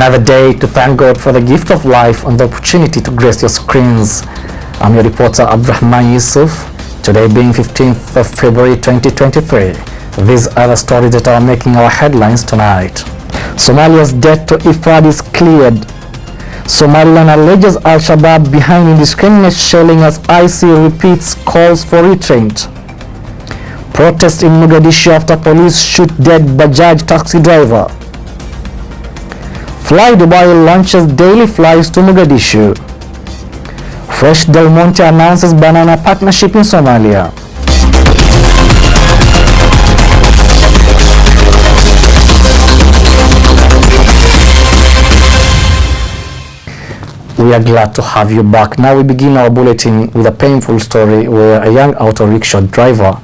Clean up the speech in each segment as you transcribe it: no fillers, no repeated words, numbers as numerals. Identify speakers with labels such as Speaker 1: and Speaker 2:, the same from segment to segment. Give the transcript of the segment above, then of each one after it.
Speaker 1: Another day to thank God for the gift of life and the opportunity to grace your screens. I'm your reporter Abdurrahman Yusuf. Today being 15th of February 2023. These are the stories that are making our headlines tonight. Somalia's debt to IFAD is cleared. Somaliland alleges Al-Shabaab behind indiscriminate shelling as IC repeats calls for restraint. Protest in Mogadishu after police shoot dead Bajaj taxi driver. Fly Dubai launches daily flights to Mogadishu. Fresh Del Monte announces banana partnership in Somalia. We are glad to have you back. Now we begin our bulletin with a painful story where a young auto rickshaw driver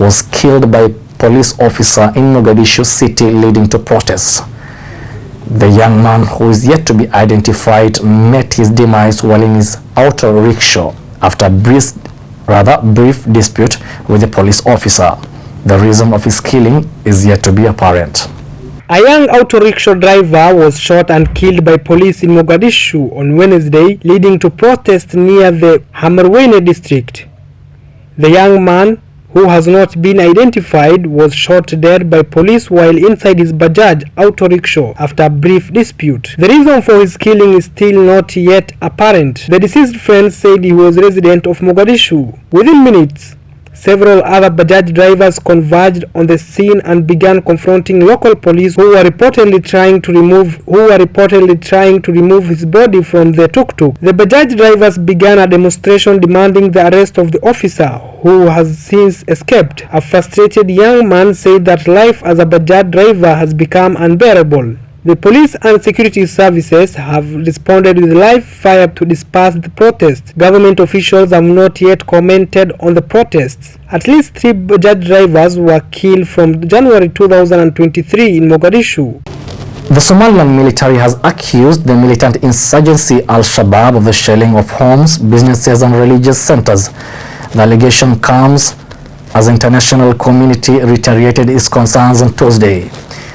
Speaker 1: was killed by a police officer in Mogadishu city, leading to protests. The young man, who is yet to be identified, met his demise while in his auto rickshaw after a brief dispute with the police officer. The reason of his killing is yet to be apparent.
Speaker 2: A young auto rickshaw driver was shot and killed by police in Mogadishu on Wednesday, leading to protests near the Hamarweyne district. The young man, who has not been identified, was shot dead by police while inside his Bajaj auto rickshaw after a brief dispute. The reason for his killing is still not yet apparent. The deceased friend said he was a resident of Mogadishu. Within minutes, several other Bajaj drivers converged on the scene and began confronting local police who were reportedly trying to remove his body from the tuk-tuk. The Bajaj drivers began a demonstration demanding the arrest of the officer, who has since escaped. A frustrated young man said that life as a Bajaj driver has become unbearable. The police and security services have responded with live fire to disperse the protests. Government officials have not yet commented on the protests. At least 3 Bajaj drivers were killed from January 2023 in Mogadishu.
Speaker 1: The Somaliland military has accused the militant insurgency Al-Shabaab of the shelling of homes, businesses and religious centers. The allegation comes as the international community reiterated its concerns on Tuesday.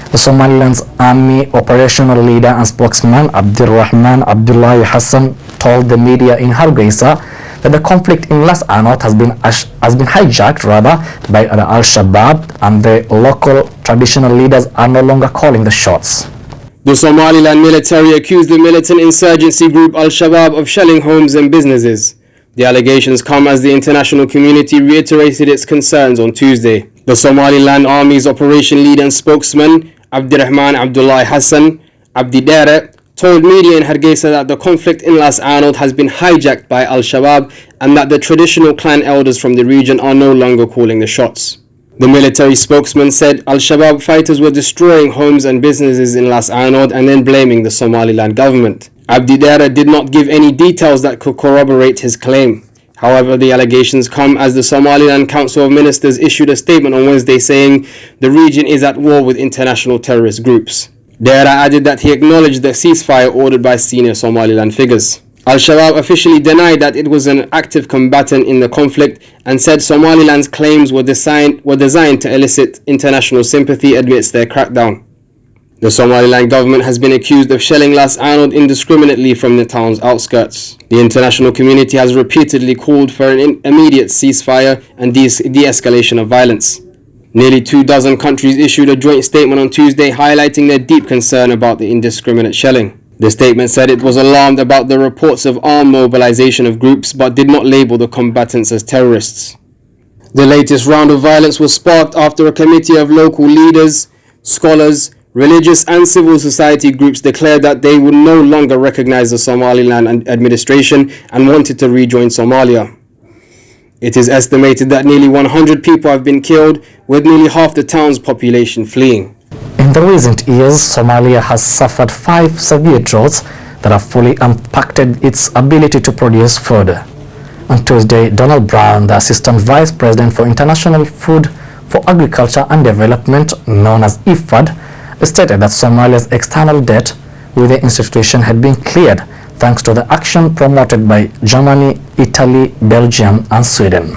Speaker 1: The Somaliland's army operational leader and spokesman Abdirrahman Abdullahi Hassan told the media in Hargeisa that the conflict in Las Anot has been hijacked by the Al-Shabaab, and the local traditional leaders are no longer calling the shots.
Speaker 3: The Somaliland military accused the militant insurgency group Al-Shabaab of shelling homes and businesses. The allegations come as the international community reiterated its concerns on Tuesday. The Somaliland Army's operation leader and spokesman Abdirrahman Abdullahi Hassan Abdi Dere told media in Hargeisa that the conflict in Las Anod has been hijacked by Al-Shabaab and that the traditional clan elders from the region are no longer calling the shots. The military spokesman said Al-Shabaab fighters were destroying homes and businesses in Las Anod and then blaming the Somaliland government. Abdi Dere did not give any details that could corroborate his claim. However, the allegations come as the Somaliland Council of Ministers issued a statement on Wednesday saying the region is at war with international terrorist groups. Dere added that he acknowledged the ceasefire ordered by senior Somaliland figures. Al-Shabaab officially denied that it was an active combatant in the conflict and said Somaliland's claims were designed to elicit international sympathy amidst their crackdown. The Somaliland government has been accused of shelling Las Anod indiscriminately from the town's outskirts. The international community has repeatedly called for an immediate ceasefire and de-escalation of violence. Nearly 24 countries issued a joint statement on Tuesday highlighting their deep concern about the indiscriminate shelling. The statement said it was alarmed about the reports of armed mobilization of groups but did not label the combatants as terrorists. The latest round of violence was sparked after a committee of local leaders, scholars, religious and civil society groups declared that they would no longer recognize the Somaliland administration and wanted to rejoin Somalia. It is estimated that nearly 100 people have been killed, with nearly half the town's population fleeing.
Speaker 1: In the recent years, Somalia has suffered 5 severe droughts that have fully impacted its ability to produce food. On Tuesday, Donald Brown, the Assistant Vice President for International Food for Agriculture and Development, known as IFAD, stated that Somalia's external debt with the institution had been cleared thanks to the action promoted by Germany, Italy, Belgium and Sweden.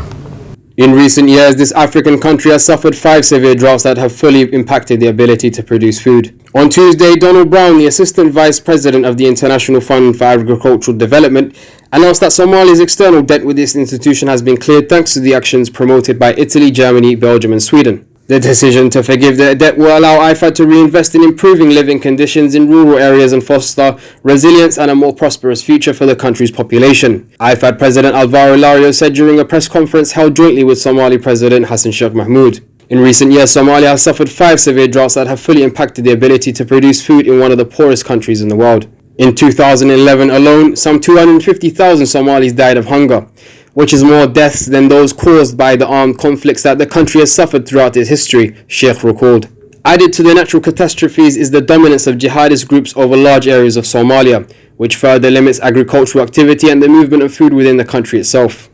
Speaker 3: In recent years, this African country has suffered 5 severe droughts that have fully impacted the ability to produce food. On Tuesday, Donald Brown, the Assistant Vice President of the International Fund for Agricultural Development, announced that Somalia's external debt with this institution has been cleared thanks to the actions promoted by Italy, Germany, Belgium and Sweden. The decision to forgive the debt will allow IFAD to reinvest in improving living conditions in rural areas and foster resilience and a more prosperous future for the country's population. IFAD President Alvaro Lario said during a press conference held jointly with Somali President Hassan Sheikh Mahmoud. In recent years, Somalia has suffered 5 severe droughts that have fully impacted the ability to produce food in one of the poorest countries in the world. In 2011 alone, some 250,000 Somalis died of hunger, which is more deaths than those caused by the armed conflicts that the country has suffered throughout its history, Sheikh recalled. Added to the natural catastrophes is the dominance of jihadist groups over large areas of Somalia, which further limits agricultural activity and the movement of food within the country itself.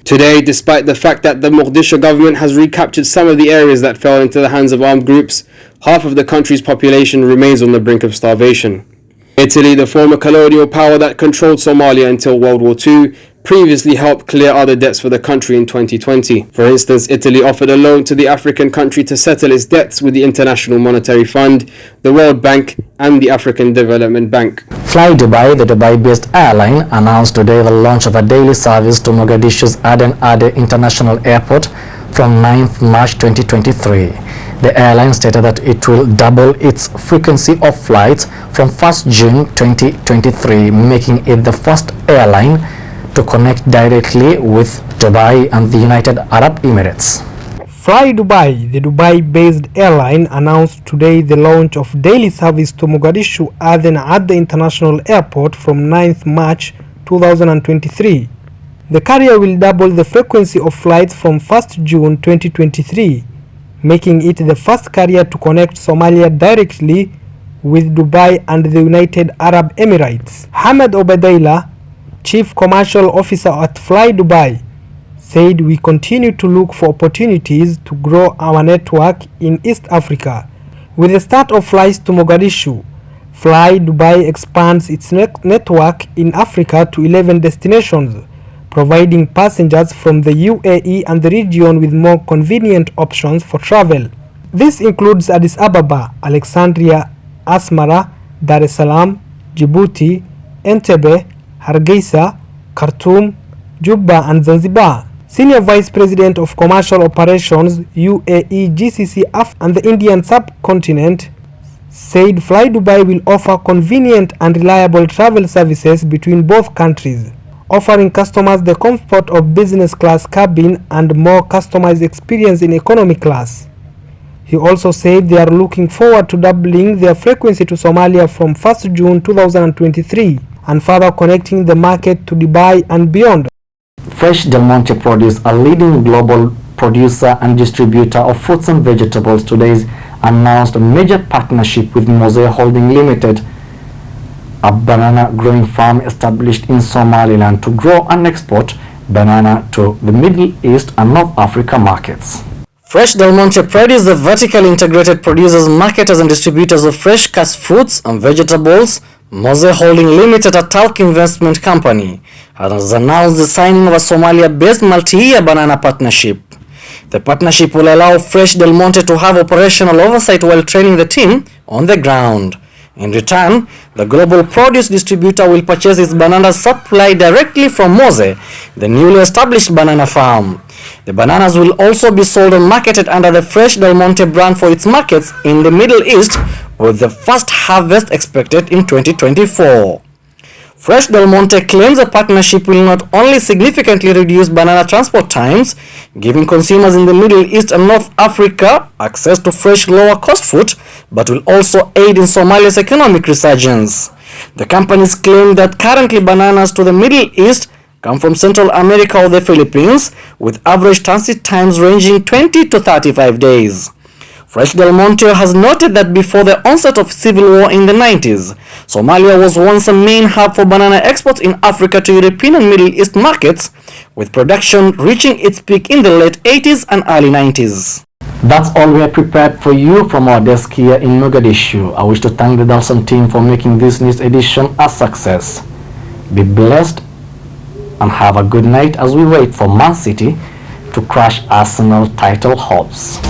Speaker 3: Today, despite the fact that the Mogadishu government has recaptured some of the areas that fell into the hands of armed groups, half of the country's population remains on the brink of starvation. Italy, the former colonial power that controlled Somalia until World War II, previously helped clear other debts for the country in 2020. For instance, Italy offered a loan to the African country to settle its debts with the International Monetary Fund, the World Bank and the African Development Bank.
Speaker 1: Fly Dubai, the Dubai-based airline, announced today the launch of a daily service to Mogadishu's Aden Ade International Airport from 9th March 2023. The airline stated that it will double its frequency of flights from 1st June 2023, making it the first airline to connect directly with Dubai and the United Arab Emirates.
Speaker 2: Fly Dubai, the Dubai-based airline, announced today the launch of daily service to Mogadishu Aden Ade International Airport from 9th March 2023. The carrier will double the frequency of flights from 1st June 2023, making it the first carrier to connect Somalia directly with Dubai and the United Arab Emirates. Hamad Obadayla, Chief Commercial Officer at Fly Dubai, said we continue to look for opportunities to grow our network in East Africa. With the start of flights to Mogadishu, Fly Dubai expands its network in Africa to 11 destinations, providing passengers from the UAE and the region with more convenient options for travel. This includes Addis Ababa, Alexandria, Asmara, Dar es Salaam, Djibouti, Entebbe, Hargeisa, Khartoum, Juba and Zanzibar. Senior Vice President of Commercial Operations, UAE, GCC, and the Indian subcontinent, said Fly Dubai will offer convenient and reliable travel services between both countries, offering customers the comfort of business class cabin and more customized experience in economy class. He also said they are looking forward to doubling their frequency to Somalia from 1st June 2023 and further connecting the market to Dubai and beyond.
Speaker 1: Fresh Del Monte Produce, a leading global producer and distributor of fruits and vegetables, today announced a major partnership with Mose Holding Limited, a banana growing farm established in Somaliland to grow and export banana to the Middle East and North Africa markets. Fresh Del Monte Produce, the vertically integrated producers, marketers and distributors of fresh cut fruits and vegetables, Mose Holding Limited, a talc investment company, has announced the signing of a Somalia-based multi-year banana partnership. The partnership will allow Fresh Del Monte to have operational oversight while training the team on the ground. In return, the global produce distributor will purchase its bananas supplied directly from Mose, the newly established banana farm. The bananas will also be sold and marketed under the Fresh Del Monte brand for its markets in the Middle East, with the first harvest expected in 2024. Fresh Del Monte claims the partnership will not only significantly reduce banana transport times, giving consumers in the Middle East and North Africa access to fresh, lower-cost fruit, but will also aid in Somalia's economic resurgence. The companies claim that currently bananas to the Middle East come from Central America or the Philippines, with average transit times ranging 20 to 35 days. Fresh Del Monte has noted that before the onset of civil war in the 90s, Somalia was once a main hub for banana exports in Africa to European and Middle East markets, with production reaching its peak in the late 80s and early 90s. That's all we have prepared for you from our desk here in Mogadishu. I wish to thank the Dalsan team for making this news edition a success. Be blessed and have a good night as we wait for Man City to crush Arsenal title hopes.